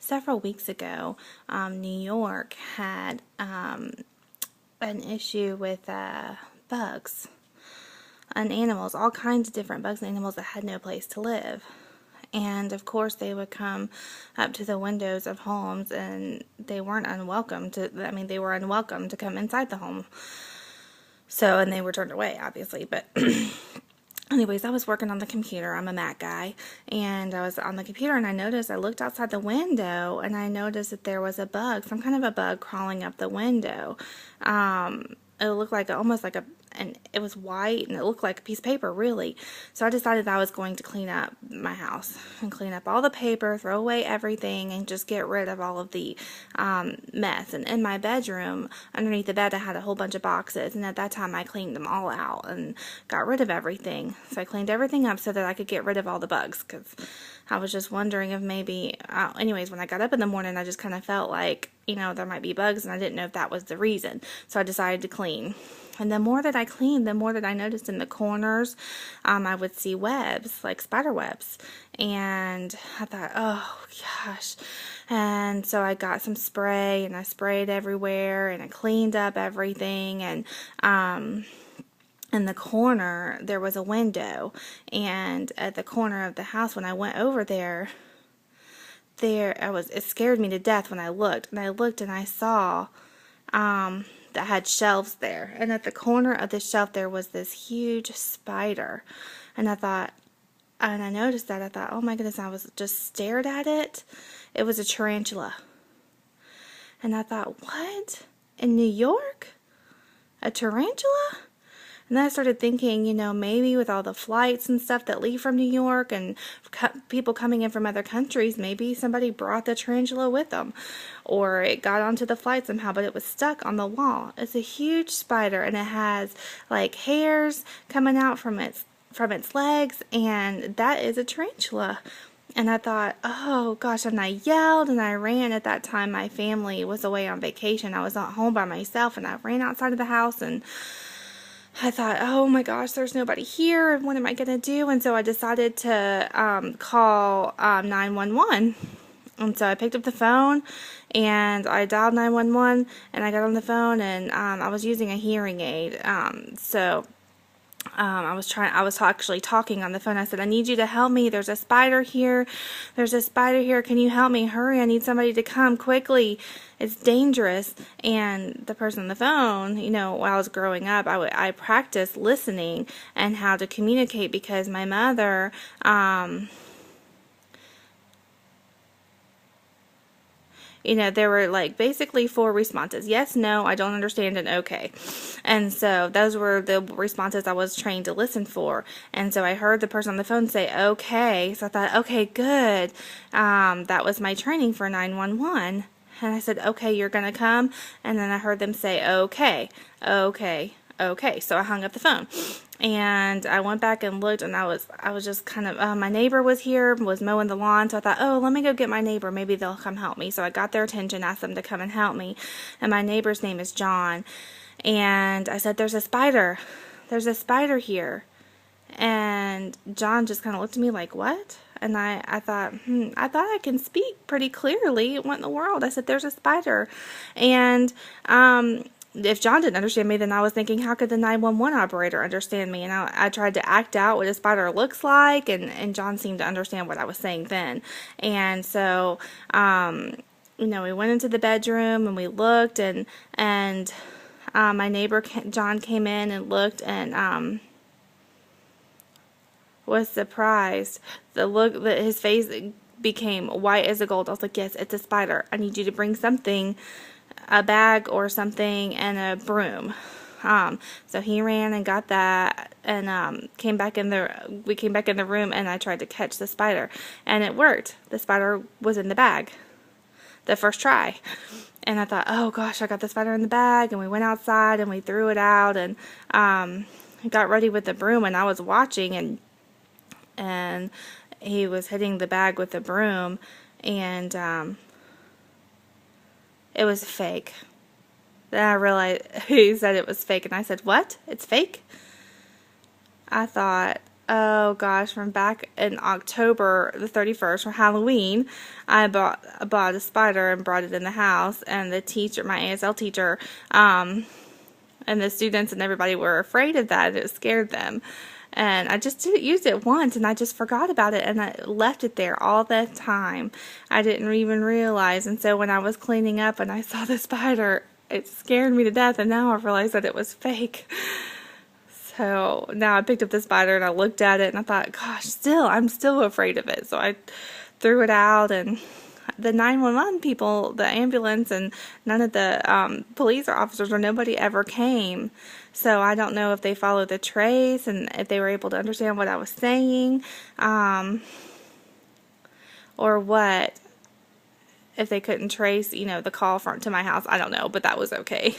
several weeks ago, New York had an issue with bugs and animals, all kinds of different bugs and animals that had no place to live. And of course they would come up to the windows of homes, and they weren't unwelcome to, they were unwelcome to come inside the home. So, and they were turned away, obviously, but anyways, I was working on the computer. I'm a Mac guy, and I was on the computer, and I looked outside the window, and I noticed that there was a bug, some kind of a bug crawling up the window. It looked like almost like and it was white, and it looked like a piece of paper, really. So I decided I was going to clean up my house and clean up all the paper, throw away everything, and just get rid of all of the mess. And in my bedroom, underneath the bed, I had a whole bunch of boxes, and at that time I cleaned them all out and got rid of everything. So I cleaned everything up so that I could get rid of all the bugs, because I was just wondering if maybe, anyways, when I got up in the morning, I just kind of felt like, there might be bugs, and I didn't know if that was the reason. So I decided to clean. And the more that I cleaned, the more that I noticed in the corners, I would see webs, like spider webs. And I thought, oh gosh. And so I got some spray, and I sprayed everywhere, and I cleaned up everything. And in the corner, there was a window. And at the corner of the house, when I went over there, it scared me to death when I looked. And I looked, and I saw that had shelves there, and at the corner of the shelf there was this huge spider. And I noticed that. I thought, oh my goodness, I was just stared at it. It was a tarantula. And I thought, what? In New York? A tarantula? And then I started thinking, maybe with all the flights and stuff that leave from New York, and people coming in from other countries, maybe somebody brought the tarantula with them, or it got onto the flight somehow, but it was stuck on the wall. It's a huge spider, and it has like hairs coming out from its legs, and that is a tarantula. And I thought, oh gosh, and I yelled and I ran. At that time, my family was away on vacation. I was at home by myself, and I ran outside of the house, and I thought, oh my gosh, there's nobody here. What am I going to do? And so I decided to call 911. And so I picked up the phone, and I dialed 911, and I got on the phone, and I was using a hearing aid. I was actually talking on the phone. I said, I need you to help me. There's a spider here. There's a spider here. Can you help me? Hurry. I need somebody to come quickly. It's dangerous. And the person on the phone, while I was growing up, I practiced listening and how to communicate, because my mother, there were like basically 4 responses: yes, no, I don't understand, and okay. And so those were the responses I was trained to listen for. And so I heard the person on the phone say, okay. So I thought, okay, good. That was my training for 911. And I said, okay, you're going to come. And then I heard them say, okay, okay, okay. So I hung up the phone. And I went back and looked, and I was just kind of, my neighbor was here, was mowing the lawn, so I thought, oh, let me go get my neighbor, maybe they'll come help me. So I got their attention, asked them to come and help me, and my neighbor's name is John. And I said, there's a spider here. And John just kind of looked at me like, what? And I thought, I can speak pretty clearly. What in the world? I said, there's a spider. And if John didn't understand me, then I was thinking, how could the 911 operator understand me? And I tried to act out what a spider looks like, and John seemed to understand what I was saying then. And so, we went into the bedroom, and we looked, and my neighbor, John, came in and looked, and was surprised. His face became white as a gold. I was like, yes, it's a spider. I need you to bring something, a bag or something, and a broom. So he ran and got that, and we came back in the room, and I tried to catch the spider, and it worked. The spider was in the bag the first try. And I thought, oh gosh, I got the spider in the bag. And we went outside, and we threw it out, and got ready with the broom, and I was watching, and he was hitting the bag with the broom, and it was fake. Then I realized he said it was fake, and I said, what? It's fake? I thought, oh gosh, from back in October the 31st for Halloween. I bought a spider and brought it in the house, and the teacher, my ASL teacher, and the students and everybody were afraid of that. It scared them. And I just didn't use it once, and I just forgot about it, and I left it there all that time. I didn't even realize, and so when I was cleaning up and I saw the spider, it scared me to death, and now I realized that it was fake. So now I picked up the spider and I looked at it and I thought, gosh, I'm still afraid of it. So I threw it out, and the 911 people, the ambulance, and none of the police or officers or nobody ever came. So I don't know if they followed the trace and if they were able to understand what I was saying, or what. If they couldn't trace, the call to my house, I don't know, but that was okay.